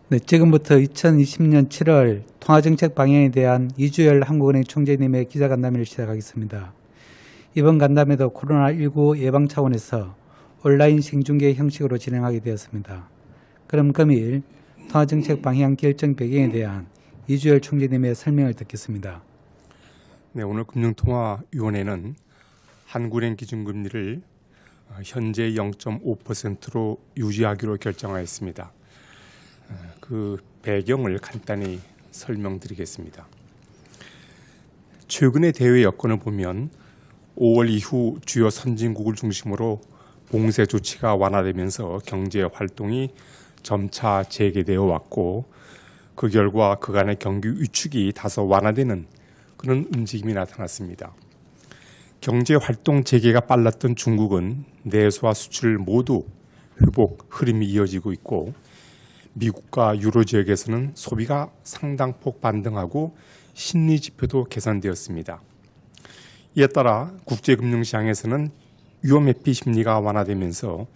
네, 지금부터 2020년 7월 통화정책 방향에 대한 이주열 한국은행 총재님의 기자간담회를 시작하겠습니다. 이번 간담회도 코로나19 예방 차원에서 온라인 생중계 형식으로 진행하게 되었습니다. 그럼 금일 통화정책 방향 결정 배경에 대한 이주열 총재님의 설명을 듣겠습니다. 네, 오늘 금융통화위원회는 한국은행 기준금리를 현재 0.5%로 유지하기로 결정하였습니다. 그 배경을 간단히 설명드리겠습니다. 최근의 대외 여건을 보면 5월 이후 주요 선진국을 중심으로 봉쇄 조치가 완화되면서 경제 활동이 점차 재개되어 왔고, 그 결과 그간의 경기 위축이 다소 완화되는 그런 움직임이 나타났습니다. 경제 활동 재개가 빨랐던 중국은 내수와 수출 모두 회복 흐름이 이어지고 있고, 미국과 유로 지역에서는 소비가 상당폭 반등하고 심리 지표도 개선되었습니다. 이에 따라 국제금융시장에서는 위험회피 심리가 완화되면서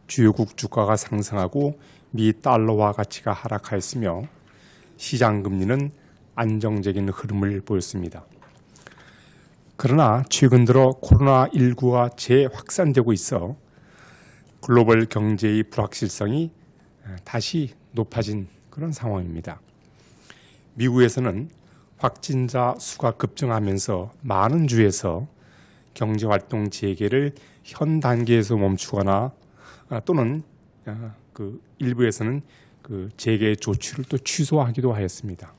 주요국 주가가 상승하고 미 달러화 가치가 하락하였으며 시장 금리는 안정적인 흐름을 보였습니다. 그러나 최근 들어 코로나19가 재확산되고 있어 글로벌 경제의 불확실성이 다시 높아진 그런 상황입니다. 미국에서는 확진자 수가 급증하면서 많은 주에서 경제활동 재개를 현 단계에서 멈추거나 또는 일부에서는 재개 조치를 또 취소하기도 하였습니다.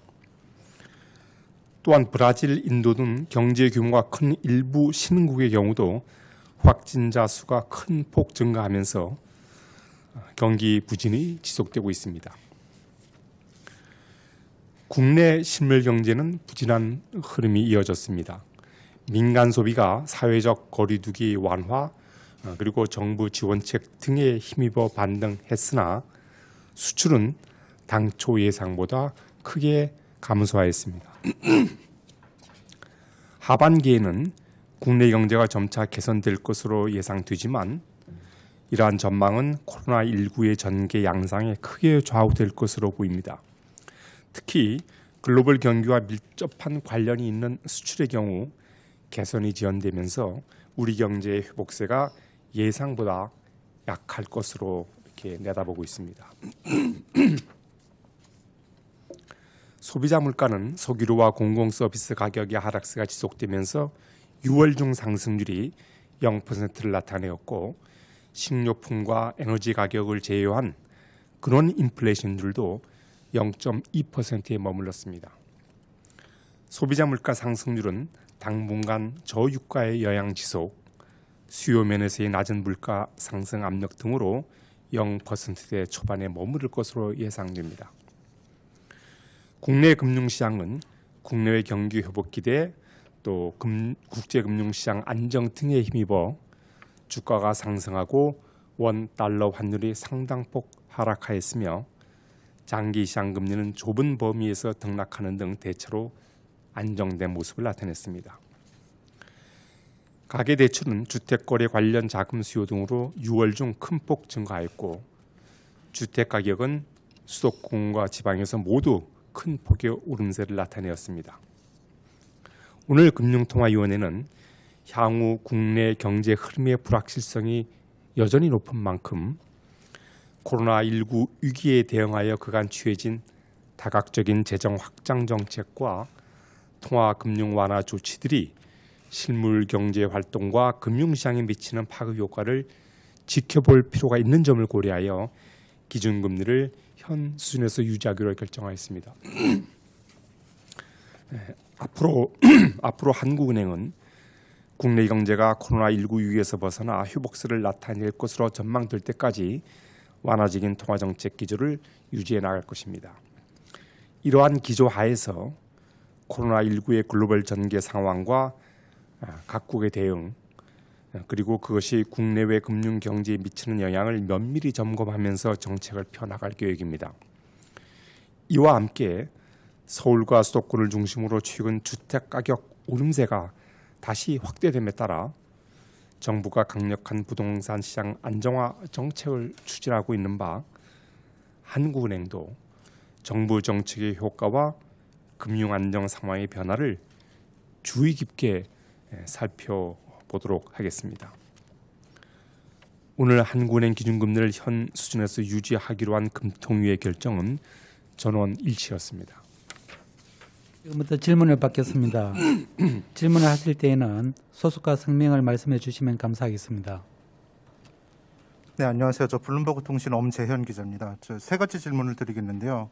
또한 브라질, 인도 등 경제 규모가 큰 일부 신흥국의 경우도 확진자 수가 큰 폭 증가하면서 경기 부진이 지속되고 있습니다. 국내 실물 경제는 부진한 흐름이 이어졌습니다. 민간 소비가 사회적 거리두기 완화 그리고 정부 지원책 등에 힘입어 반등했으나 수출은 당초 예상보다 크게 감소하였습니다. 하반기에는 국내 경제가 점차 개선될 것으로 예상되지만 이러한 전망은 코로나19의 전개 양상에 크게 좌우될 것으로 보입니다. 특히 글로벌 경기와 밀접한 관련이 있는 수출의 경우 개선이 지연되면서 우리 경제의 회복세가 예상보다 약할 것으로 이렇게 내다보고 있습니다. 소비자 물가는 소비료와 공공서비스 가격의 하락세가 지속되면서 6월 중 상승률이 0%를 나타내었고, 식료품과 에너지 가격을 제외한 근원 인플레이션율도 0.2%에 머물렀습니다. 소비자 물가 상승률은 당분간 저유가의 영향 지속, 수요 면에서의 낮은 물가 상승 압력 등으로 0%대 초반에 머무를 것으로 예상됩니다. 국내 금융시장은 국내외 경기 회복 기대 또 국제금융시장 안정 등에 힘입어 주가가 상승하고 원 달러 환율이 상당폭 하락하였으며 장기 시장 금리는 좁은 범위에서 등락하는 등 대체로 안정된 모습을 나타냈습니다. 가계대출은 주택거래 관련 자금 수요 등으로 6월 중 큰 폭 증가했고, 주택가격은 수도권과 지방에서 모두 큰 폭의 오름세를 나타내었습니다. 오늘 금융통화위원회는 향후 국내 경제 흐름의 불확실성이 여전히 높은 만큼 코로나19 위기에 대응하여 그간 취해진 다각적인 재정 확장 정책과 통화 금융 완화 조치들이 실물 경제 활동과 금융시장에 미치는 파급 효과를 지켜볼 필요가 있는 점을 고려하여 기준금리를 현 수준에서 유지하기로 결정하였습니다. 앞으로 한국은행은 국내 경제가 코로나19 위기에서 벗어나 회복세를 나타낼 것으로 전망될 때까지 완화적인 통화정책 기조를 유지해 나갈 것입니다. 이러한 기조 하에서 코로나19의 글로벌 전개 상황과 각국의 대응 그리고 그것이 국내외 금융 경제에 미치는 영향을 면밀히 점검하면서 정책을 펴나갈 계획입니다. 이와 함께 서울과 수도권을 중심으로 최근 주택 가격 오름세가 다시 확대됨에 따라 정부가 강력한 부동산 시장 안정화 정책을 추진하고 있는 바 한국은행도 정부 정책의 효과와 금융 안정 상황의 변화를 주의 깊게 살펴보도록 하겠습니다. 오늘 한국은행 기준금리를 현 수준에서 유지하기로 한 금통위의 결정은 전원 일치였습니다. 지금부터 질문을 받겠습니다. 질문을 하실 때에는 소속과 성명을 말씀해 주시면 감사하겠습니다. 네, 안녕하세요. 저 블룸버그 통신 엄재현 기자입니다. 저 세 가지 질문을 드리겠는데요.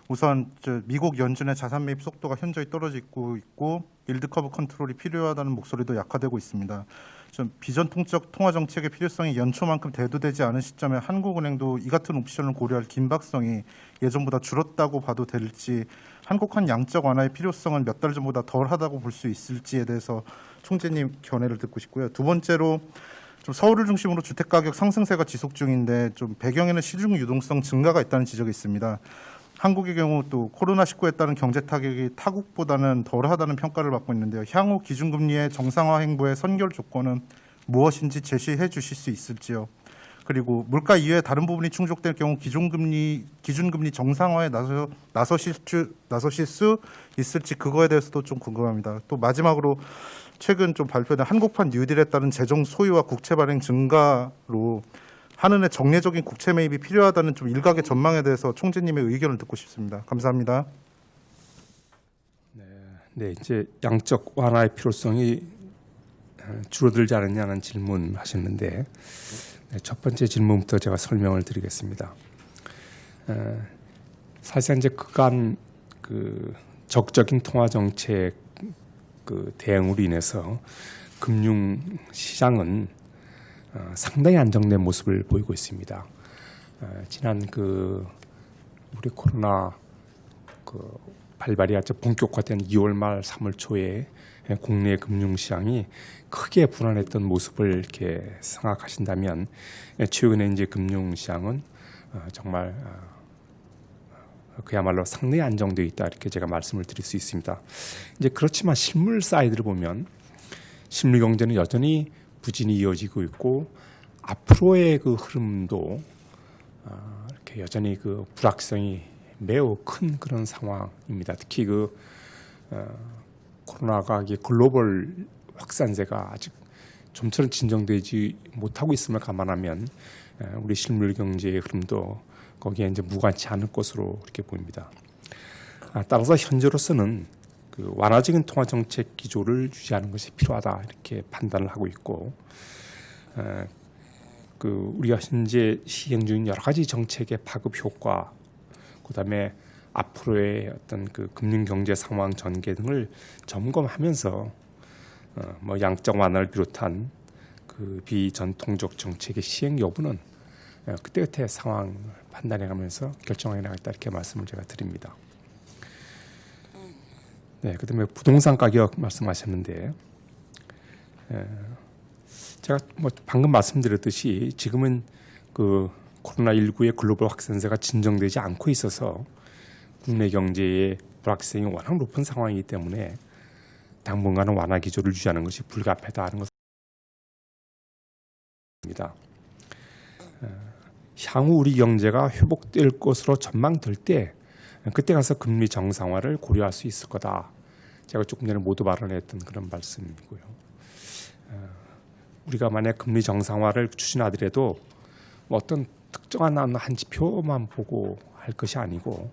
우선 미국 연준의 자산 매입 속도가 현저히 떨어지고 있고 일드 커브 컨트롤이 필요하다는 목소리도 약화되고 있습니다. 좀 비전통적 통화 정책의 필요성이 연초만큼 대두되지 않은 시점에 한국은행도 이 같은 옵션을 고려할 긴박성이 예전보다 줄었다고 봐도 될지, 한국한 양적 완화의 필요성은 몇 달 전보다 덜하다고 볼 수 있을지에 대해서 총재님 견해를 듣고 싶고요. 두 번째로 좀 서울을 중심으로 주택 가격 상승세가 지속 중인데 좀 배경에는 시중 유동성 증가가 있다는 지적이 있습니다. 한국의 경우 또 코로나19에 따른 경제 타격이 타국보다는 덜하다는 평가를 받고 있는데요. 향후 기준금리의 정상화 행보의 선결 조건은 무엇인지 제시해 주실 수 있을지요. 그리고 물가 이외에 다른 부분이 충족될 경우 기준금리 정상화에 나서실 수 있을지 그거에 대해서도 좀 궁금합니다. 또 마지막으로 최근 좀 발표된 한국판 뉴딜에 따른 재정 소유와 국채 발행 증가로 한은의 정례적인 국채 매입이 필요하다는 좀 일각의 전망에 대해서 총재님의 의견을 듣고 싶습니다. 감사합니다. 네, 이제 양적 완화의 필요성이 줄어들지 않느냐는 질문하셨는데, 첫 번째 질문부터 제가 설명을 드리겠습니다. 사실상 이제 그간 그 적적인 통화 정책 그 대응으로 인해서 금융 시장은 상당히 안정된 모습을 보이고 있습니다. 지난 그 우리 코로나 그 발발이 아주 본격화된 2월 말 3월 초에 국내 금융 시장이 크게 불안했던 모습을 이렇게 생각하신다면 최근에 이제 금융 시장은 정말 그야말로 상당히 안정되어 있다, 이렇게 제가 말씀을 드릴 수 있습니다. 이제 그렇지만 실물 사이드를 보면 실물 경제는 여전히 부진이 이어지고 있고 앞으로의 그 흐름도 이렇게 여전히 그 불확실성이 매우 큰 그런 상황입니다. 특히 그 코로나가 글로벌 확산세가 아직 좀처럼 진정되지 못하고 있음을 감안하면 우리 실물 경제의 흐름도 거기에 이제 무관치 않을 것으로 이렇게 보입니다. 따라서 현재로서는 그 완화적인 통화 정책 기조를 유지하는 것이 필요하다, 이렇게 판단을 하고 있고, 그 우리가 현재 시행 중인 여러 가지 정책의 파급 효과, 그다음에 앞으로의 어떤 그 금융 경제 상황 전개 등을 점검하면서 뭐 양적 완화를 비롯한 그 비전통적 정책의 시행 여부는 그때그때 상황을 판단해가면서 결정해 나가겠다, 이렇게 말씀을 제가 드립니다. 네, 그다음에 부동산 가격 말씀하셨는데, 제가 뭐 방금 말씀드렸듯이 지금은 그 코로나19의 글로벌 확산세가 진정되지 않고 있어서 국내 경제의 불확실성이 워낙 높은 상황이기 때문에 당분간은 완화 기조를 유지하는 것이 불가피하다는 것입니다. 향후 우리 경제가 회복될 것으로 전망될 때 그때 가서 금리 정상화를 고려할 수 있을 거다. 제가 조금 전에 모두 발언했던 그런 말씀이고요. 우리가 만약 금리 정상화를 추진하더라도 어떤 특정한 한 지표만 보고 할 것이 아니고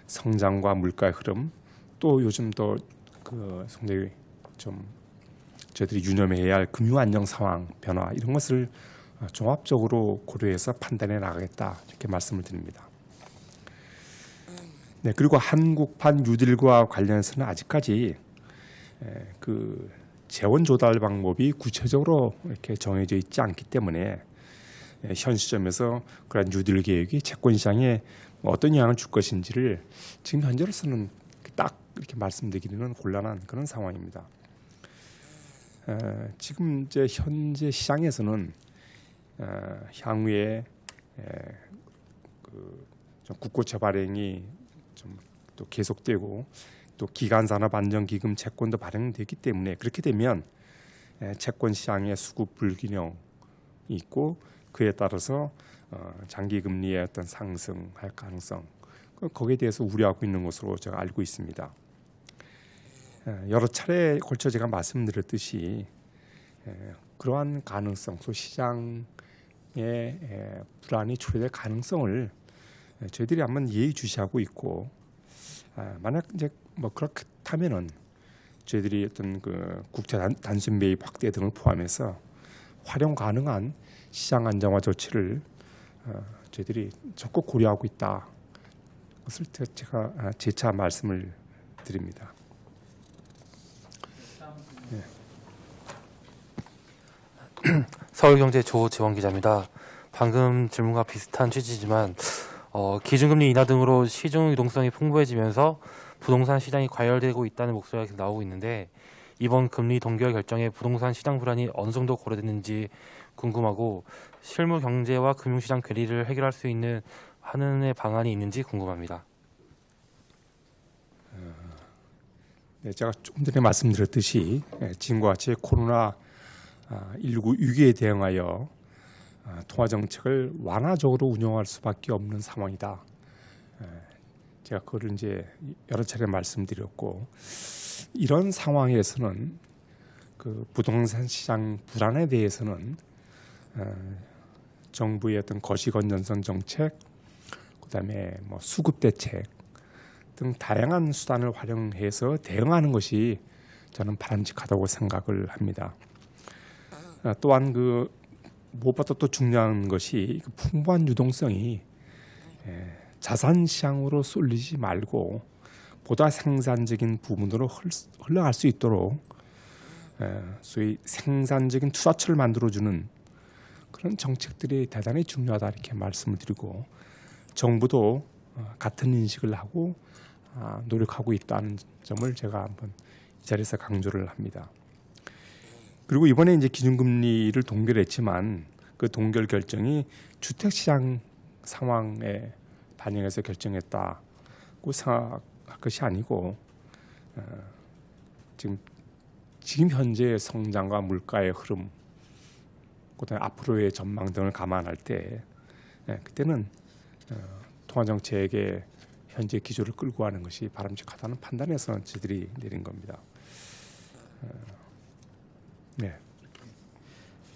성장과 물가의 흐름, 또 요즘 더 그 상당히 좀 저희들이 유념해야 할 금융 안정 상황 변화, 이런 것을 종합적으로 고려해서 판단해 나가겠다, 이렇게 말씀을 드립니다. 네, 그리고 한국판 뉴딜과 관련해서는 아직까지 그 재원 조달 방법이 구체적으로 이렇게 정해져 있지 않기 때문에 현 시점에서 그런 뉴딜 계획이 채권 시장에 어떤 영향을 줄 것인지를 지금 현재로서는 딱 이렇게 말씀드리기는 곤란한 그런 상황입니다. 지금 이제 현재 시장에서는 향후에 그 국고채 발행이 좀 또 계속되고 또 기간산업안정기금 채권도 발행되기 때문에, 그렇게 되면 채권 시장의 수급 불균형이 있고 그에 따라서 장기 금리의 어떤 상승할 가능성, 거기에 대해서 우려하고 있는 것으로 제가 알고 있습니다. 여러 차례 걸쳐 제가 말씀드렸듯이 그러한 가능성, 또 시장의 불안이 초래될 가능성을 저희들이 한번 예의주시하고 있고, 만약 이제 뭐 그렇다면은 저희들이 어떤 그 국제 단순 매입 확대 등을 포함해서 활용 가능한 시장 안정화 조치를 저희들이 적극 고려하고 있다. 것을 제가 재차 말씀을 드립니다. 서울경제 조지원 기자입니다. 방금 질문과 비슷한 취지지만 기준금리 인하 등으로 시중 유동성이 풍부해지면서 부동산 시장이 과열되고 있다는 목소리가 계속 나오고 있는데, 이번 금리 동결 결정에 부동산 시장 불안이 어느 정도 고려됐는지 궁금하고, 실무 경제와 금융시장 괴리를 해결할 수 있는 하나의 방안이 있는지 궁금합니다. 네, 제가 조금 전에 말씀드렸듯이 지금과 같이 코로나19 위기에 대응하여 통화 정책을 완화적으로 운영할 수밖에 없는 상황이다. 제가 그걸 이제 여러 차례 말씀드렸고, 이런 상황에서는 그 부동산 시장 불안에 대해서는 정부의 어떤 거시건전성 정책, 그다음에 뭐 수급 대책 등 다양한 수단을 활용해서 대응하는 것이 저는 바람직하다고 생각을 합니다. 또한 그 무엇보다 또 중요한 것이 그 풍부한 유동성이 자산 시장으로 쏠리지 말고 보다 생산적인 부분으로 흘러갈 수 있도록 소위 생산적인 투자처를 만들어주는 그런 정책들이 대단히 중요하다, 이렇게 말씀을 드리고, 정부도 같은 인식을 하고 노력하고 있다는 점을 제가 한번 이 자리에서 강조를 합니다. 그리고 이번에 이제 기준금리를 동결했지만 그 동결 결정이 주택시장 상황에 반영해서 결정했다고 생각할 것이 아니고, 지금 현재의 성장과 물가의 흐름, 그다음에 앞으로의 전망 등을 감안할 때 그때는 통화정책의 현재 기조를 끌고 가는 것이 바람직하다는 판단에서 저희들이 내린 겁니다. 네.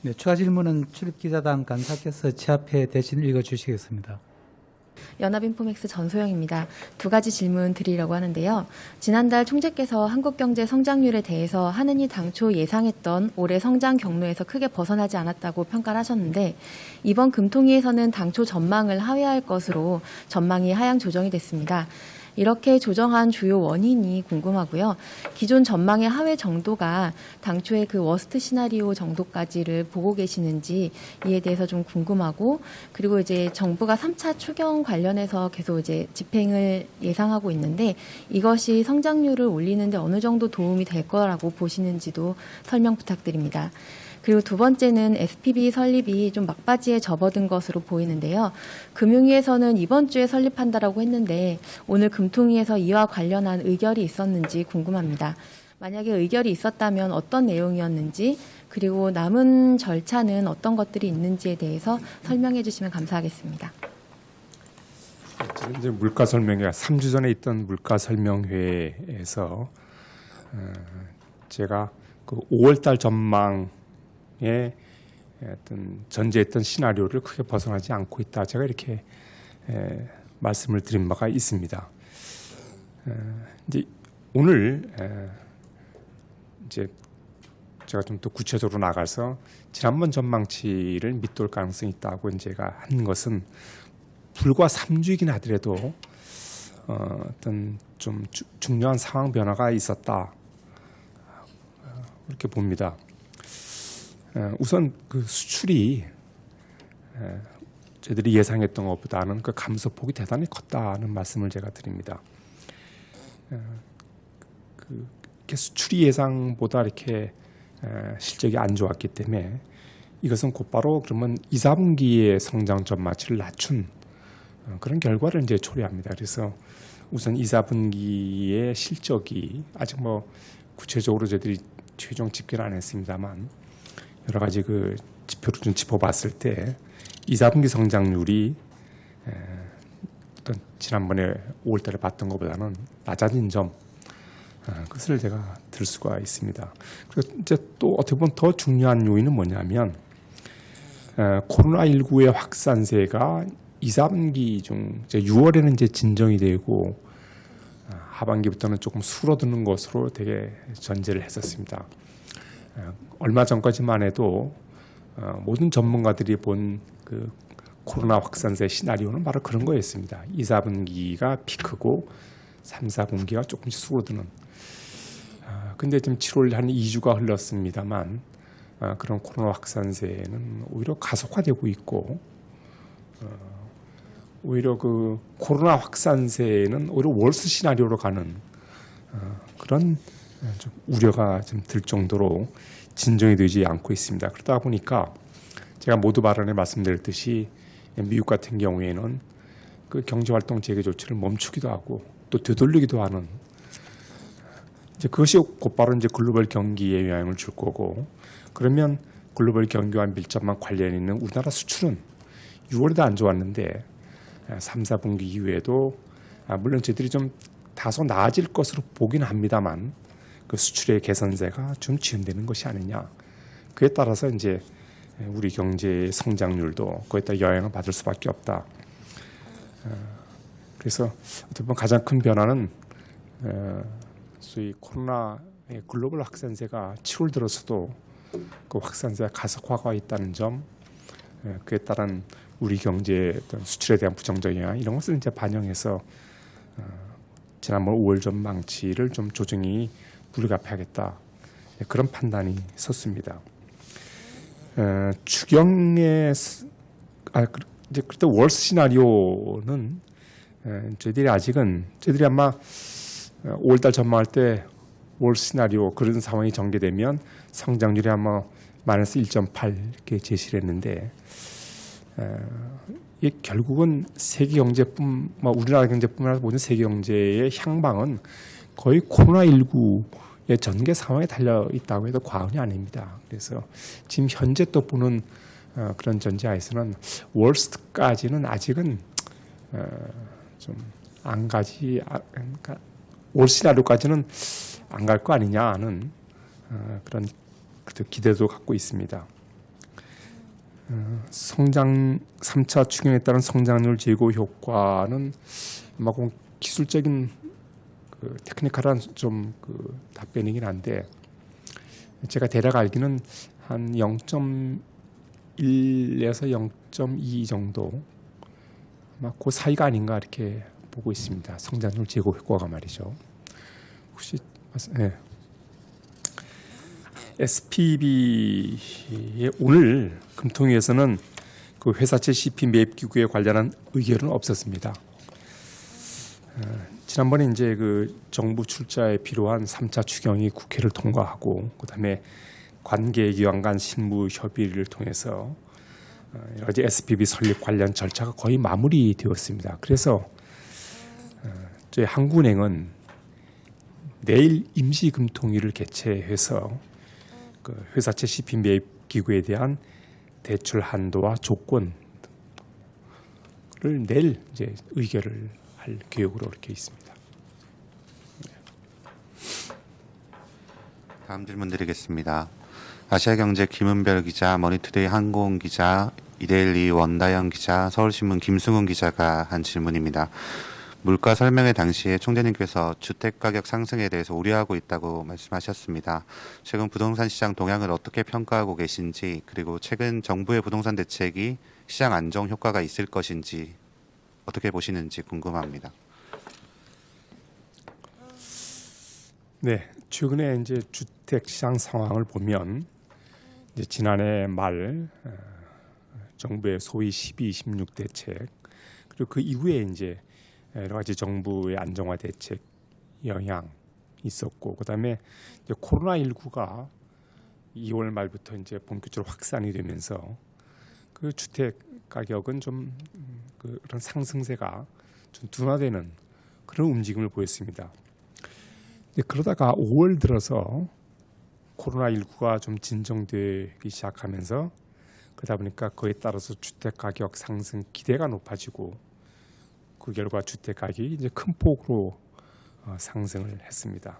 네, 추가 질문은 출입기자단 간사께서 취합해 대신 읽어주시겠습니다. 연합인포맥스 전소영입니다. 두 가지 질문 드리려고 하는데요. 지난달 총재께서 한국경제 성장률에 대해서 하느니 당초 예상했던 올해 성장 경로에서 크게 벗어나지 않았다고 평가를 하셨는데, 이번 금통위에서는 당초 전망을 하회할 것으로 전망이 하향 조정이 됐습니다. 이렇게 조정한 주요 원인이 궁금하고요. 기존 전망의 하회 정도가 당초의 그 워스트 시나리오 정도까지를 보고 계시는지 이에 대해서 좀 궁금하고, 그리고 이제 정부가 3차 추경 관련해서 계속 이제 집행을 예상하고 있는데 이것이 성장률을 올리는데 어느 정도 도움이 될 거라고 보시는지도 설명 부탁드립니다. 그리고 두 번째는 SPB 설립이 좀 막바지에 접어든 것으로 보이는데요. 금융위에서는 이번 주에 설립한다라고 했는데 오늘 금통위에서 이와 관련한 의결이 있었는지 궁금합니다. 만약에 의결이 있었다면 어떤 내용이었는지, 그리고 남은 절차는 어떤 것들이 있는지에 대해서 설명해 주시면 감사하겠습니다. 지금 이제 물가 설명회 3주 전에 있던 물가 설명회에서 제가 그 5월달 전망 어떤 전제했던 시나리오를 크게 벗어나지 않고 있다, 제가 이렇게 말씀을 드린 바가 있습니다. 이제 오늘 이제 제가 좀 더 구체적으로 나가서 지난번 전망치를 밑돌 가능성이 있다고 제가 한 것은 불과 3주이긴 하더라도 어떤 좀 중요한 상황 변화가 있었다, 이렇게 봅니다. 우선 그 수출이 저희들이 예상했던 것보다는 그 감소폭이 대단히 컸다는 말씀을 제가 드립니다. 이렇게 수출이 예상보다 이렇게 실적이 안 좋았기 때문에 이것은 곧바로 그러면 2, 4분기의 성장 전망치를 낮춘 그런 결과를 이제 초래합니다. 그래서 우선 2, 4분기의 실적이 아직 뭐 구체적으로 저희들이 최종 집계를 안 했습니다만 여러 가지 그 지표를 좀 짚어봤을 때 2, 4분기 성장률이 지난번에 5월달에 봤던 것보다는 낮아진 점, 그것을 제가 들 수가 있습니다. 그리고 이제 또 어떻게 보면 더 중요한 요인은 뭐냐면 코로나19의 확산세가 2, 3기 중 이제 6월에는 이제 진정이 되고 하반기부터는 조금 줄어드는 것으로 되게 전제를 했었습니다. 얼마 전까지만 해도 모든 전문가들이 본 그 코로나 확산세 시나리오는 바로 그런 거였습니다. 2, 4분기가 피크고 3, 4분기가 조금씩 줄어드는. 근데 지금 7월 한 2주가 흘렀습니다만 그런 코로나 확산세는 오히려 가속화되고 있고 오히려 그 코로나 확산세는 오히려 월스 시나리오로 가는 그런 좀 우려가 좀 들 정도로 진정이 되지 않고 있습니다. 그러다 보니까 제가 모두 발언에 말씀드렸듯이 미국 같은 경우에는 그 경제활동 재개 조치를 멈추기도 하고 또 되돌리기도 하는 이제 그것이 곧바로 이제 글로벌 경기에 영향을 줄 거고 그러면 글로벌 경기와 밀접한 관련이 있는 우리나라 수출은 6월에도 안 좋았는데 3, 4분기 이후에도 물론 저희들이 좀 다소 나아질 것으로 보긴 합니다만 그 수출의 개선세가 좀 지연되는 것이 아니냐. 그에 따라서 이제 우리 경제의 성장률도 거기에 따라 영향을 받을 수밖에 없다. 그래서 어떻게 보면 가장 큰 변화는 소위 코로나의 글로벌 확산세가 7월 들어서도 그 확산세가 가속화가 있다는 점, 그에 따른 우리 경제의 어떤 수출에 대한 부정적 영향 이런 것을 이제 반영해서 지난번 5월 전망치를 좀 조정이 불가피하겠다 그런 판단이 섰습니다. 추경의 이제 그때 월스 시나리오는 저희들이 아마 5월달 전망할 때 월스 시나리오 그런 상황이 전개되면 성장률이 아마 마이너스 1.8 이렇게 제시를 했는데 이게 결국은 세계 경제뿐 우리나라 경제뿐만 아니라 모든 세계 경제의 향방은 거의 코로나19의 전개 상황에 달려 있다고 해도 과언이 아닙니다. 그래서 지금 현재 또 보는 그런 전제하에서는 월스트까지는 아직은 좀 안 가지, 그러니까 올 시나리오까지는 안 갈 거 아니냐는 그런 기대도 갖고 있습니다. 성장 3차 추경에 따른 성장률 제고 효과는 아마 기술적인 그 테크니컬한 좀 그 답변이긴 한데 제가 대략 알기는 한 0.1에서 0.2 정도 아마 그 사이가 아닌가 이렇게 보고 있습니다. 성장률 제고 효과가 말이죠. 혹시 네. SPB의 오늘 금통위에서는 그 회사채 CP 매입 기구에 관련한 의결은 없었습니다. 지난번에 이제 그 정부 출자에 필요한 3차 추경이 국회를 통과하고 그다음에 관계기관 간 실무 협의를 통해서 여러 가지 SPB 설립 관련 절차가 거의 마무리되었습니다. 그래서 저희 한국은행은 내일 임시금통위를 개최해서 그 회사채 CP 매입 기구에 대한 대출 한도와 조건을 내일 이제 의결을 할 계획으로 이렇게 있습니다. 다음 질문 드리겠습니다. 아시아경제 김은별 기자, 머니투데이 항공 기자, 이데일리 원다영 기자, 서울신문 김승훈 기자가 한 질문입니다. 물가 설명회 당시에 총재님께서 주택가격 상승에 대해서 우려하고 있다고 말씀하셨습니다. 최근 부동산 시장 동향을 어떻게 평가하고 계신지, 그리고 최근 정부의 부동산 대책이 시장 안정 효과가 있을 것인지 어떻게 보시는지 궁금합니다. 네, 최근에 이제 주택 시장 상황을 보면 이제 지난해 말 정부의 소위 12.26 대책 그리고 그 이후에 이제 여러 가지 정부의 안정화 대책 영향 있었고 그다음에 이제 코로나19가 2월 말부터 이제 본격적으로 확산이 되면서 그 주택 가격은 좀 그런 상승세가 좀 둔화되는 그런 움직임을 보였습니다. 그러다가 5월 들어서 코로나19가 좀 진정되기 시작하면서 그러다 보니까 그에 따라서 주택 가격 상승 기대가 높아지고 그 결과 주택 가격이 이제 큰 폭으로 상승을 했습니다.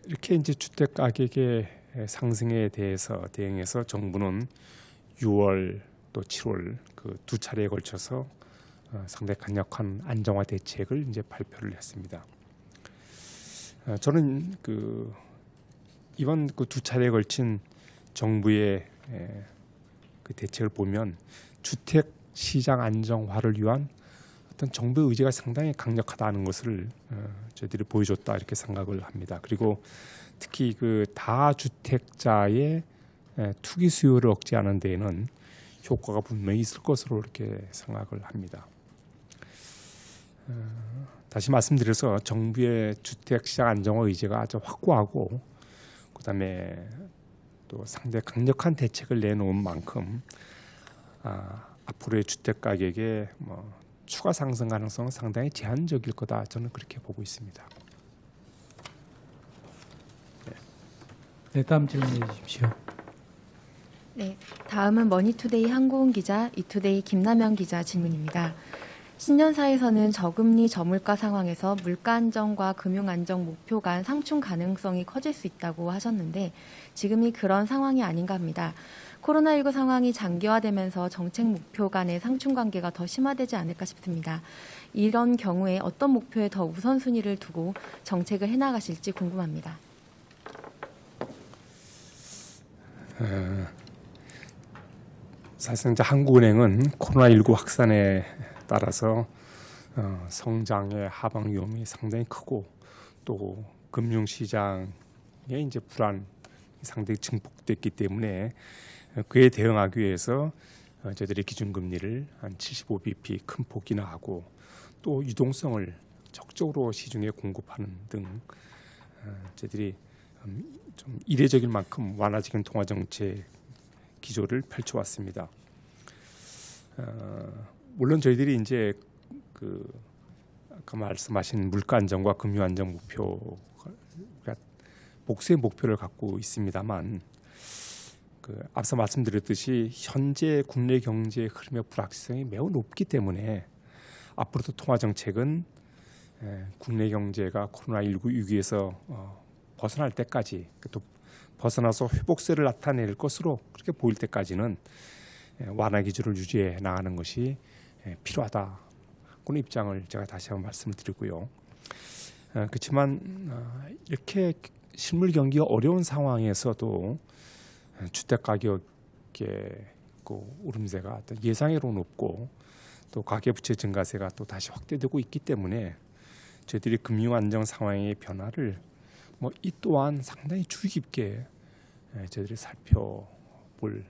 이렇게 이제 주택 가격의 상승에 대응해서 정부는 6월 또 7월 그 두 차례에 걸쳐서 상당히 강력한 안정화 대책을 이제 발표를 했습니다. 저는 이번 그 두 차례에 걸친 정부의 그 대책을 보면 주택 시장 안정화를 위한 어떤 정부의 의지가 상당히 강력하다는 것을 저희들이 보여줬다 이렇게 생각을 합니다. 그리고 특히 그 다주택자의 투기 수요를 억제하는 데에는 효과가 분명히 있을 것으로 이렇게 생각을 합니다. 다시 말씀드려서 정부의 주택 시장 안정화 의지가 아주 확고하고 그다음에 또 상당히 강력한 대책을 내놓은 만큼 앞으로의 주택 가격의 추가 상승 가능성은 상당히 제한적일 거다 저는 그렇게 보고 있습니다. 네, 다음 질문해 주십시오. 네, 다음은 머니투데이 한고은 기자, 이투데이 김남현 기자 질문입니다. 신년사에서는 저금리 저물가 상황에서 물가 안정과 금융 안정 목표 간 상충 가능성이 커질 수 있다고 하셨는데 지금이 그런 상황이 아닌가 합니다. 코로나19 상황이 장기화되면서 정책 목표 간의 상충 관계가 더 심화되지 않을까 싶습니다. 이런 경우에 어떤 목표에 더 우선순위를 두고 정책을 해나가실지 궁금합니다. 사실상 이제 한국은행은 코로나19 확산에 따라서 성장의 하방 위험이 상당히 크고 또 금융시장의 이제 불안이 상당히 증폭됐기 때문에 그에 대응하기 위해서 저희들이 기준금리를 한 75bp 큰 폭 인하하고 또 유동성을 적극적으로 시중에 공급하는 등 저희들이 좀 이례적일 만큼 완화적인 통화정책 기조를 펼쳐왔습니다. 물론 저희들이 이제 아까 말씀하신 물가 안정과 금융 안정 목표가 복수의 목표를 갖고 있습니다만 앞서 말씀드렸듯이 현재 국내 경제의 흐름의 불확실성이 매우 높기 때문에 앞으로도 통화 정책은 국내 경제가 코로나19 위기에서 벗어날 때까지 또 벗어나서 회복세를 나타낼 것으로 그렇게 보일 때까지는 완화 기조를 유지해 나가는 것이 필요하다. 그런 입장을 제가 다시 한번 말씀을 드리고요. 그렇지만 이렇게 실물 경기가 어려운 상황에서도 주택 가격의 오름세가 예상외로 높고 또 가계부채 증가세가 또 다시 확대되고 있기 때문에 저희들이 금융 안정 상황의 변화를 이 또한 상당히 주의 깊게 저희들이 살펴볼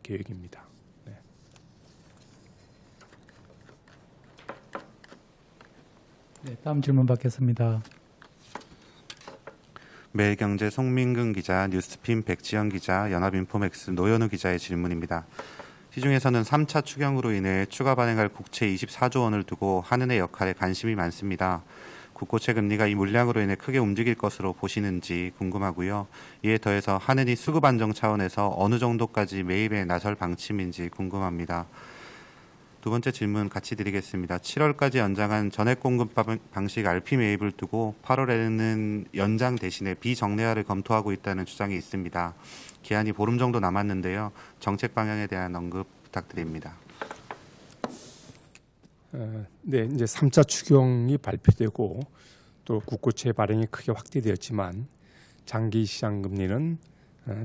계획입니다. 네. 네, 다음 질문 받겠습니다. 매일경제 송민근 기자, 뉴스핀 백지영 기자, 연합인포맥스 노현우 기자의 질문입니다. 시중에서는 3차 추경으로 인해 추가 발행할 국채 24조 원을 두고 한은의 역할에 관심이 많습니다. 국고채 금리가 이 물량으로 인해 크게 움직일 것으로 보시는지 궁금하고요. 이에 더해서 한은이 수급 안정 차원에서 어느 정도까지 매입에 나설 방침인지 궁금합니다. 두 번째 질문 같이 드리겠습니다. 7월까지 연장한 전액 공급 방식 RP 매입을 두고 8월에는 연장 대신에 비정례화를 검토하고 있다는 주장이 있습니다. 기한이 보름 정도 남았는데요. 정책 방향에 대한 언급 부탁드립니다. 네, 이제 3차 추경이 발표되고 또 국고채 발행이 크게 확대되었지만 장기 시장 금리는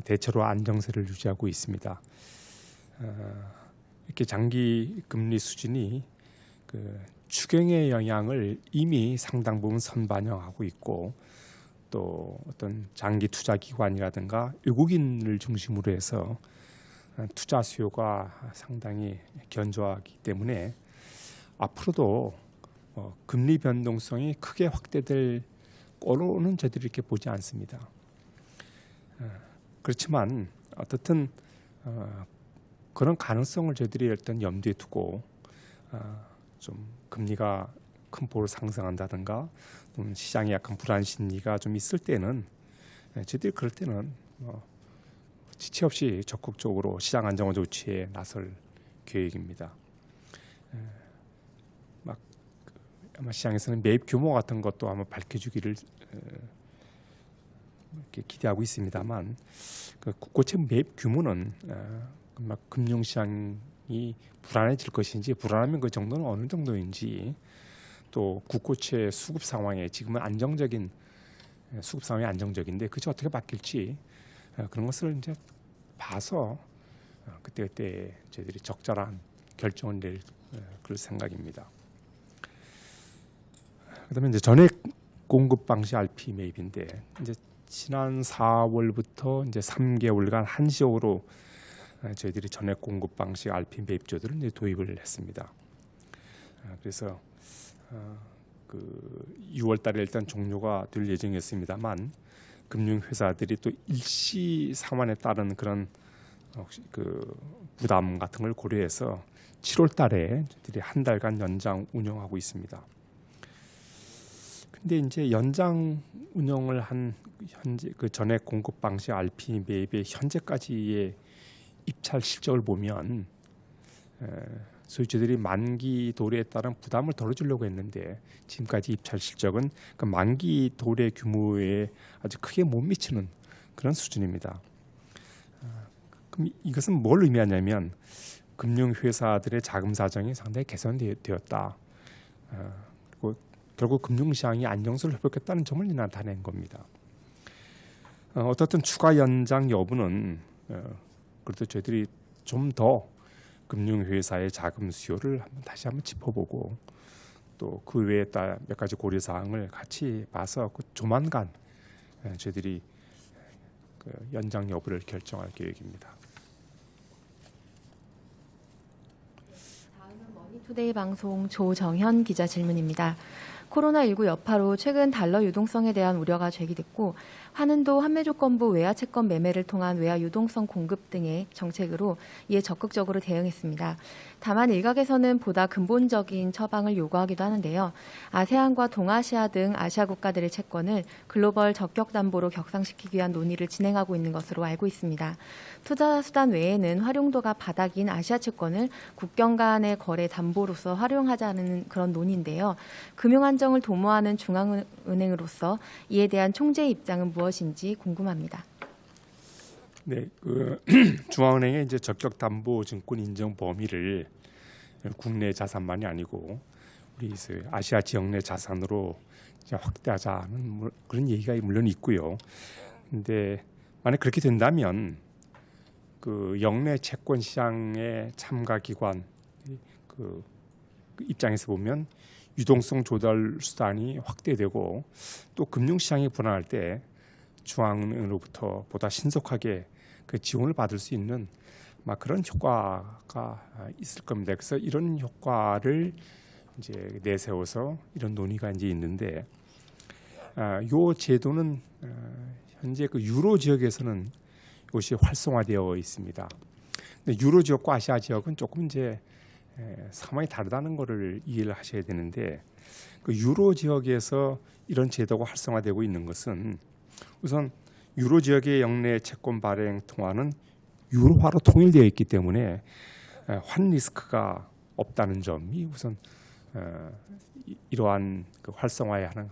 대체로 안정세를 유지하고 있습니다. 이렇게 장기 금리 수준이 추경의 영향을 이미 상당 부분 선반영하고 있고 또 어떤 장기 투자 기관이라든가 외국인을 중심으로 해서 투자 수요가 상당히 견조하기 때문에 앞으로도 금리 변동성이 크게 확대될 거로는 저희들이 이렇게 보지 않습니다. 그렇지만 어떻든 그런 가능성을 저희들이 일단 염두에 두고 좀 금리가 큰 폭으로 상승한다든가 시장에 약간 불안 심리가 좀 있을 때는 저희들이 그럴 때는 지체 없이 적극적으로 시장 안정화 조치에 나설 계획입니다. 막 아마 시장에서는 매입 규모 같은 것도 아마 밝혀주기를 이렇게 기대하고 있습니다만 그 국고채 매입 규모는 막 금융시장이 불안해질 것인지 불안하면 그 정도는 어느 정도인지 또 국고채 수급 상황에 지금은 안정적인 수급 상황이 안정적인데 그게 어떻게 바뀔지 그런 것을 이제 봐서 그때 저희들이 적절한 결정을 낼 그럴 생각입니다. 그다음에 이제 전액 공급 방식 RP 매입인데 이제 지난 4월부터 이제 3개월간 한시적으로 저희들이 전액 공급 방식 RP 매입조들을 이제 도입을 했습니다. 그래서 그 6월달에 일단 종료가 될 예정이었습니다만 금융회사들이 또 일시 상환에 따른 그런 혹시 그 부담 같은 걸 고려해서 7월달에 저희들이 한 달간 연장 운영하고 있습니다. 근데 이제 연장 운영을 한 현재 그 전액 공급 방식 RP 매입의 현재까지의 입찰 실적을 보면 소위 저희들이 만기 도래에 따른 부담을 덜어주려고 했는데 지금까지 입찰 실적은 그 만기 도래 규모에 아주 크게 못 미치는 그런 수준입니다. 그럼 이것은 뭘 의미하냐면 금융회사들의 자금 사정이 상당히 개선되었다. 그리고 결국 금융시장이 안정성을 회복했다는 점을 나타낸 겁니다. 어떻든 추가 연장 여부는 그래도 저희들이 좀 더 금융회사의 자금 수요를 다시 한번 짚어보고 또 그 외에 몇 가지 고려 사항을 같이 봐서 그 조만간 저희들이 그 연장 여부를 결정할 계획입니다. 다음은 머니투데이 방송 조정현 기자 질문입니다. 코로나19 여파로 최근 달러 유동성에 대한 우려가 제기됐고 한은도 환매조건부 외화 채권 매매를 통한 외화 유동성 공급 등의 정책으로 이에 적극적으로 대응했습니다. 다만 일각에서는 보다 근본적인 처방을 요구하기도 하는데요. 아세안과 동아시아 등 아시아 국가들의 채권을 글로벌 적격 담보로 격상시키기 위한 논의를 진행하고 있는 것으로 알고 있습니다. 투자 수단 외에는 활용도가 바닥인 아시아 채권을 국경 간의 거래 담보로서 활용하자는 그런 논의인데요. 금융 안정을 도모하는 중앙은행으로서 이에 대한 총재의 입장은 무엇인지 궁금합니다. 네, 그 중앙은행의 이제 적격담보증권 인정 범위를 국내 자산만이 아니고 우리 아시아 지역 내 자산으로 이제 확대하자는 그런 얘기가 물론 있고요. 근데 만약 그렇게 된다면 그 영내 채권 시장의 참가 기관 그 입장에서 보면 유동성 조달 수단이 확대되고 또 금융시장이 불안할 때 중앙은행으로부터 보다 신속하게 그 지원을 받을 수 있는 막 그런 효과가 있을 겁니다. 그래서 이런 효과를 이제 내세워서 이런 논의가 이제 있는데, 요 제도는 현재 그 유로 지역에서는 이것이 활성화되어 있습니다. 근데 유로 지역과 아시아 지역은 조금 이제 상황이 다르다는 것을 이해를 하셔야 되는데, 그 유로 지역에서 이런 제도가 활성화되고 있는 것은 우선 유로 지역의 영내 채권 발행 통화는 유로화로 통일되어 있기 때문에 환 리스크가 없다는 점이 우선 이러한 그 활성화에 하는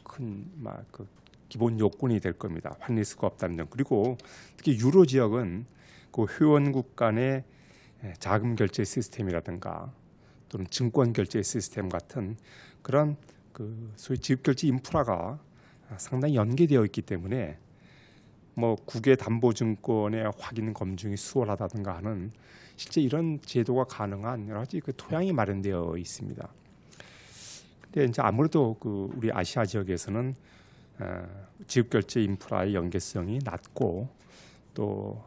큰 그 기본 요건이 될 겁니다. 환 리스크가 없다는 점. 그리고 특히 유로 지역은 그 회원국 간의 자금 결제 시스템이라든가 또는 증권 결제 시스템 같은 그런 그 소위 지급 결제 인프라가 상당히 연계되어 있기 때문에 뭐 국외 담보 증권의 확인 검증이 수월하다든가 하는 실제 이런 제도가 가능한 여러 가지 그 토양이 마련되어 있습니다. 근데 이제 아무래도 그 우리 아시아 지역에서는 지급 결제 인프라의 연계성이 낮고 또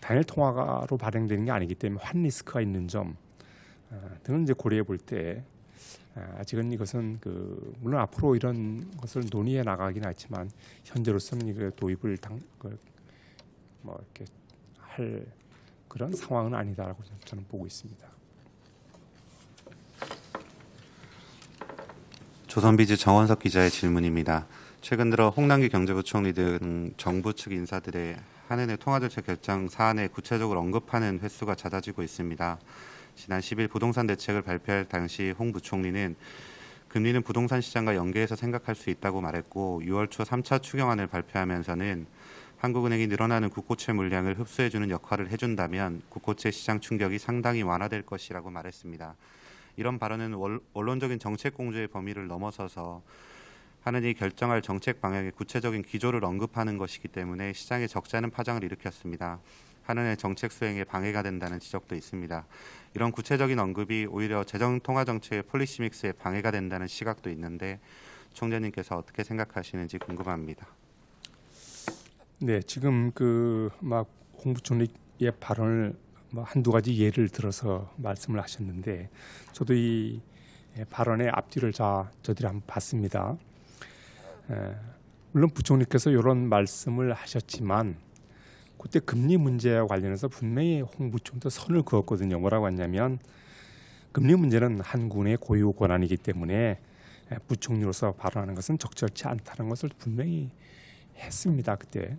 단일 통화로 발행되는 게 아니기 때문에 환 리스크가 있는 점 등을 이제 고려해 볼 때 아직은 이것은 그 물론 앞으로 이런 것을 논의해 나가긴 하지만 현재로서는 이거 도입을 뭐 이렇게 할 그런 상황은 아니다라고 저는 보고 있습니다. 조선비즈 정원석 기자의 질문입니다. 최근 들어 홍남기 경제부총리 등 정부 측 인사들의 한은의 통화절차 결정 사안에 구체적으로 언급하는 횟수가 잦아지고 있습니다. 지난 10일 부동산 대책을 발표할 당시 홍 부총리는 금리는 부동산 시장과 연계해서 생각할 수 있다고 말했고 6월 초 3차 추경안을 발표하면서는 한국은행이 늘어나는 국고채 물량을 흡수해주는 역할을 해준다면 국고채 시장 충격이 상당히 완화될 것이라고 말했습니다. 이런 발언은 원론적인 정책 공조의 범위를 넘어서서 하느니 결정할 정책 방향의 구체적인 기조를 언급하는 것이기 때문에 시장에 적지 않은 파장을 일으켰습니다. 한은의 정책 수행에 방해가 된다는 지적도 있습니다. 이런 구체적인 언급이 오히려 재정통화정책의 폴리시 믹스에 방해가 된다는 시각도 있는데 총재님께서 어떻게 생각하시는지 궁금합니다. 네, 지금 홍 부총리의 발언을 한두 가지 예를 들어서 말씀을 하셨는데 저도 이 발언의 앞뒤를 저들이 한번 봤습니다. 물론 부총리께서 이런 말씀을 하셨지만 그때 금리 문제와 관련해서 분명히 홍 부총리도 선을 그었거든요. 뭐라고 했냐면 금리 문제는 한국의 고유 권한이기 때문에 부총리로서 발언하는 것은 적절치 않다는 것을 분명히 했습니다. 그때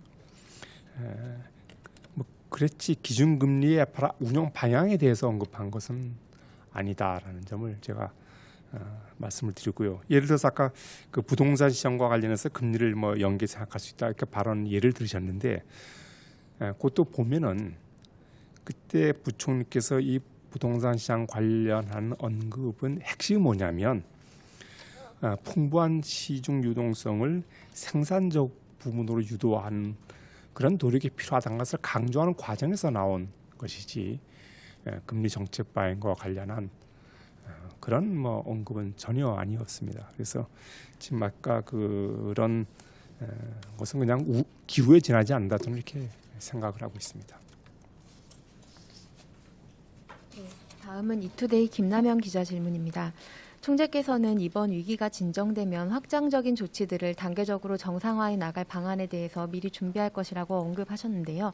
그랬지 기준금리의 운영 방향에 대해서 언급한 것은 아니다라는 점을 제가 말씀을 드리고요. 예를 들어서 아까 그 부동산 시장과 관련해서 금리를 연계 생각할 수 있다 이렇게 발언 예를 들으셨는데 그것도 보면은 그때 부총리께서 이 부동산 시장 관련한 언급은 핵심이 뭐냐면 풍부한 시중 유동성을 생산적 부분으로 유도하는 그런 노력이 필요하다는 것을 강조하는 과정에서 나온 것이지 금리 정책 방향과 관련한 그런 언급은 전혀 아니었습니다. 그래서 지금 아까 그런 것은 그냥 기후에 지나지 않는다 저는 이렇게 생각을 하고 있습니다. 네, 다음은 이투데이 김남현 기자 질문입니다. 총재께서는 이번 위기가 진정되면 확장적인 조치들을 단계적으로 정상화해 나갈 방안에 대해서 미리 준비할 것이라고 언급하셨는데요.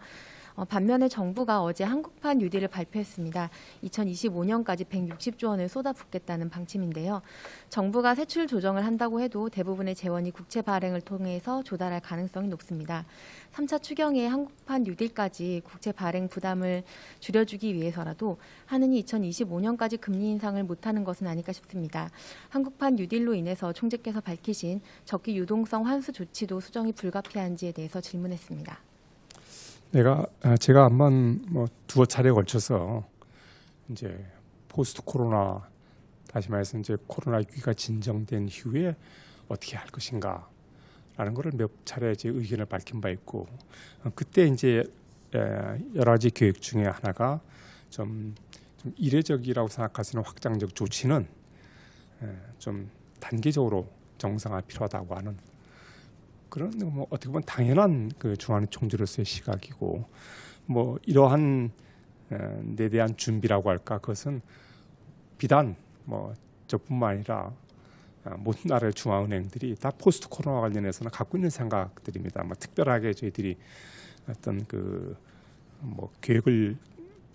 반면에 정부가 어제 한국판 뉴딜을 발표했습니다. 2025년까지 160조 원을 쏟아붓겠다는 방침인데요. 정부가 세출 조정을 한다고 해도 대부분의 재원이 국채 발행을 통해서 조달할 가능성이 높습니다. 3차 추경의 한국판 뉴딜까지 국채 발행 부담을 줄여주기 위해서라도 하느니 2025년까지 금리 인상을 못하는 것은 아닐까 싶습니다. 한국판 뉴딜로 인해서 총재께서 밝히신 적기 유동성 환수 조치도 수정이 불가피한지에 대해서 질문했습니다. 제가 한번 두어 차례에 걸쳐서 이제 포스트 코로나 다시 말해서 이제 코로나 위기가 진정된 이후에 어떻게 할 것인가라는 것을 몇 차례 제 의견을 밝힌 바 있고 그때 이제 여러 가지 계획 중에 하나가 좀 이례적이라고 생각할 수 있는 확장적 조치는 좀 단계적으로 정상화 필요하다고 하는. 그런 어떻게 보면 당연한 그 중앙위 총재로서의 시각이고 이러한 데 대한 준비라고 할까 그것은 비단 저뿐만 아니라 모든 나라의 중앙은행들이 다 포스트 코로나 관련해서는 갖고 있는 생각들입니다. 특별하게 저희들이 어떤 계획을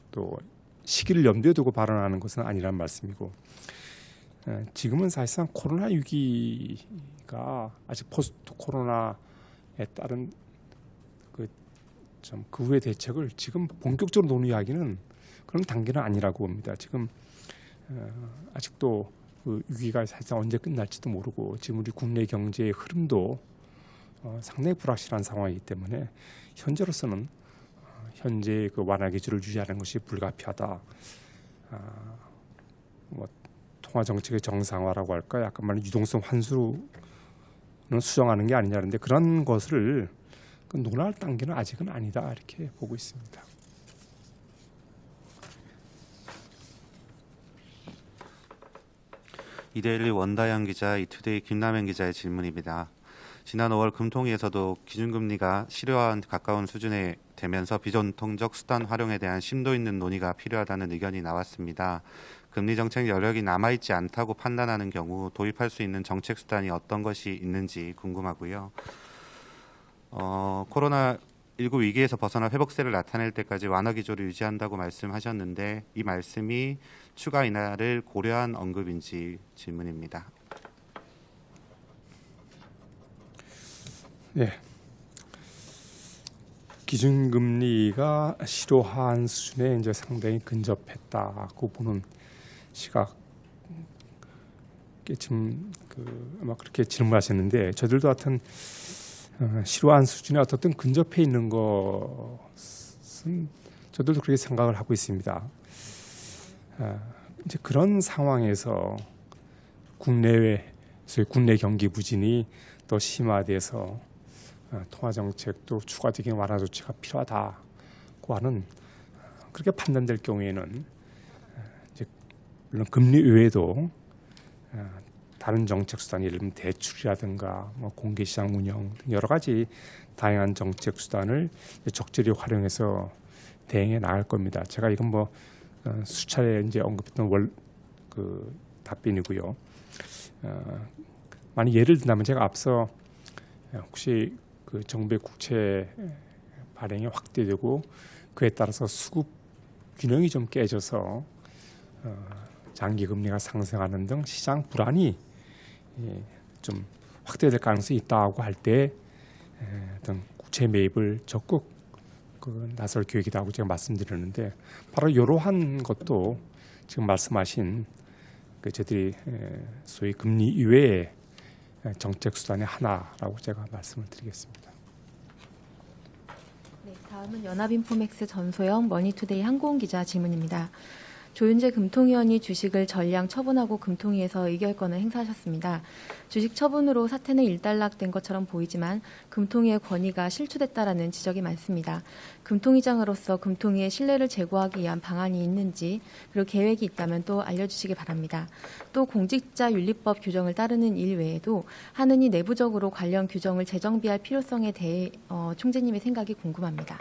또 시기를 염두에 두고 발언하는 것은 아니란 말씀이고 지금은 사실상 코로나 위기가 아직 포스트 코로나에 따른 그 후의 대책을 지금 본격적으로 논의하기는 그런 단계는 아니라고 봅니다. 지금 아직도 그 위기가 사실상 언제 끝날지도 모르고 지금 우리 국내 경제의 흐름도 상당히 불확실한 상황이기 때문에 현재로서는 현재 그 완화 기조를 유지하는 것이 불가피하다. 통화 정책의 정상화라고 할까, 약간 말하는 유동성 환수는 수정하는 게 아니냐는데 그런 것을 논할 단계는 아직은 아니다 이렇게 보고 있습니다. 이데일리 원다영 기자, 이투데이 김남현 기자의 질문입니다. 지난 5월 금통위에서도 기준금리가 실효화에 가까운 수준에 되면서 비전통적 수단 활용에 대한 심도 있는 논의가 필요하다는 의견이 나왔습니다. 금리 정책 여력이 남아있지 않다고 판단하는 경우 도입할 수 있는 정책 수단이 어떤 것이 있는지 궁금하고요. 코로나19 위기에서 벗어나 회복세를 나타낼 때까지 완화 기조를 유지한다고 말씀하셨는데 이 말씀이 추가 인하를 고려한 언급인지 질문입니다. 네. 기준금리가 실효한 수준에 이제 상당히 근접했다고 보는 시각. 지금 아마 그렇게 질문하셨는데 저들도 하여튼 실효한 수준에 어떻든 근접해 있는 것은 저들도 그렇게 생각을 하고 있습니다. 이제 그런 상황에서 소위 국내 경기 부진이 더 심화돼서 통화 정책도 추가적인 완화 조치가 필요하다고 하는 그렇게 판단될 경우에는 이제 물론 금리 외에도 다른 정책 수단, 예를 들면 대출이라든가 뭐 공개시장 운영 등 여러 가지 다양한 정책 수단을 적절히 활용해서 대응해 나갈 겁니다. 제가 이건 뭐 수차례 이제 언급했던 답변이고요. 만약 예를 든다면 제가 앞서 혹시 그 정부의 국채 발행이 확대되고 그에 따라서 수급 균형이 좀 깨져서 장기 금리가 상승하는 등 시장 불안이 좀 확대될 가능성이 있다고 할 때 어떤 국채 매입을 적극 나설 계획이라고 제가 말씀드렸는데 바로 이러한 것도 지금 말씀하신 저희들이 소위 금리 이외의 정책 수단의 하나라고 제가 말씀을 드리겠습니다. 네, 다음은 연합인포맥스 전소영 머니투데이 항공 기자 질문입니다. 조윤재 금통위원이 주식을 전량 처분하고 금통위에서 의결권을 행사하셨습니다. 주식 처분으로 사태는 일단락된 것처럼 보이지만 금통위의 권위가 실추됐다라는 지적이 많습니다. 금통위장으로서 금통위의 신뢰를 제고하기 위한 방안이 있는지 그리고 계획이 있다면 또 알려주시기 바랍니다. 또 공직자윤리법 규정을 따르는 일 외에도 하느니 내부적으로 관련 규정을 재정비할 필요성에 대해 총재님의 생각이 궁금합니다.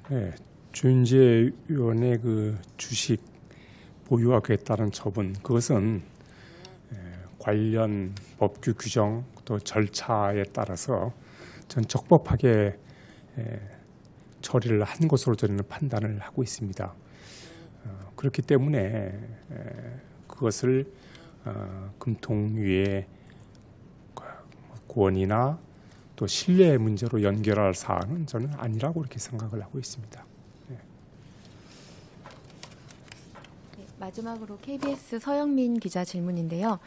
네. 조윤재 의원의 그 주식 보유와 그에 따른 처분, 그것은 관련 법규 규정 또 절차에 따라서 전 적법하게 처리를 한 것으로 저는 판단을 하고 있습니다. 그렇기 때문에 그것을 금통위의 권위나 또 신뢰 문제로 연결할 사안은 저는 아니라고 이렇게 생각을 하고 있습니다. 마지막으로 KBS 서영민 기자 질문인데요.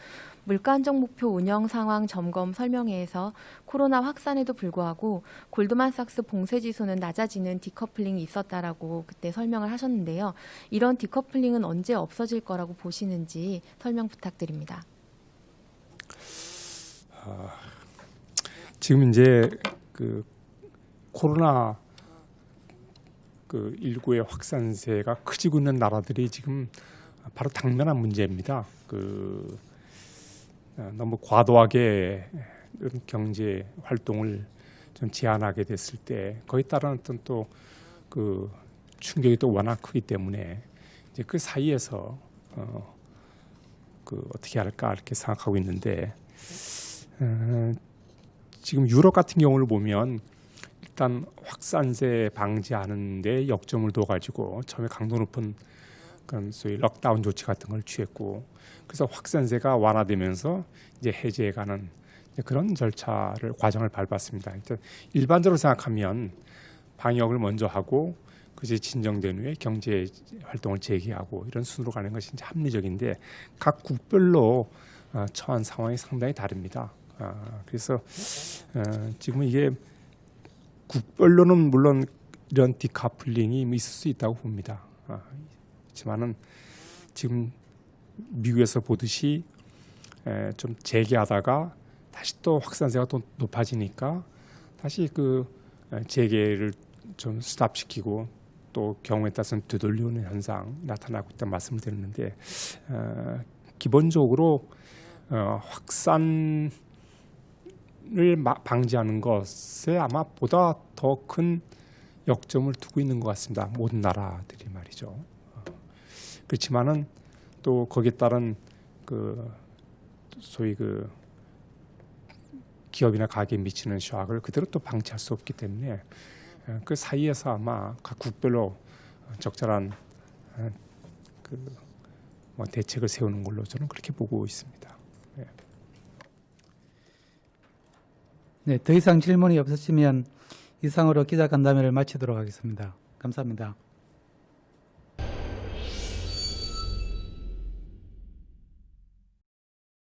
물가 안정 목표 운영 상황 점검 설명회에서 코로나 확산에도 불구하고 골드만삭스 봉쇄 지수는 낮아지는 디커플링이 있었다라고 그때 설명을 하셨는데요. 이런 디커플링은 언제 없어질 거라고 보시는지 설명 부탁드립니다. 지금 이제 그 코로나 19의 확산세가 커지고 있는 나라들이 지금 바로 당면한 문제입니다. 너무 과도하게 경제 활동을 좀 제한하게 됐을 때 거기에 따른 어떤 또 충격이 또 워낙 크기 때문에 이제 그 사이에서 어떻게 할까 이렇게 생각하고 있는데 지금 유럽 같은 경우를 보면 일단 확산세 방지하는데 역점을 둬가지고 처음에 강도 높은 소위 럭다운 조치 같은 걸 취했고 그래서 확산세가 완화되면서 이제 해제해가는 그런 과정을 밟았습니다. 일반적으로 생각하면 방역을 먼저 하고 그것이 진정된 후에 경제 활동을 재개하고 이런 순으로 가는 것이 이제 합리적인데 각 국별로 처한 상황이 상당히 다릅니다. 그래서 지금 이게 국별로는 물론 이런 디카플링이 있을 수 있다고 봅니다. 그렇지만은 지금 미국에서 보듯이 좀 재개하다가 다시 또 확산세가 또 높아지니까 다시 재개를 좀 스탑시키고 또 경우에 따라서는 되돌리는 현상 나타나고 있다는 말씀을 드렸는데 기본적으로 확산을 방지하는 것에 아마 보다 더 큰 역점을 두고 있는 것 같습니다. 모든 나라들이 말이죠. 그렇지만은 또 거기에 따른 소위 기업이나 가게에 미치는 샤크를 그대로 또 방치할 수 없기 때문에 그 사이에서 아마 각 국별로 적절한 대책을 세우는 걸로 저는 그렇게 보고 있습니다. 네, 더 이상 질문이 없으시면 이상으로 기자간담회를 마치도록 하겠습니다. 감사합니다.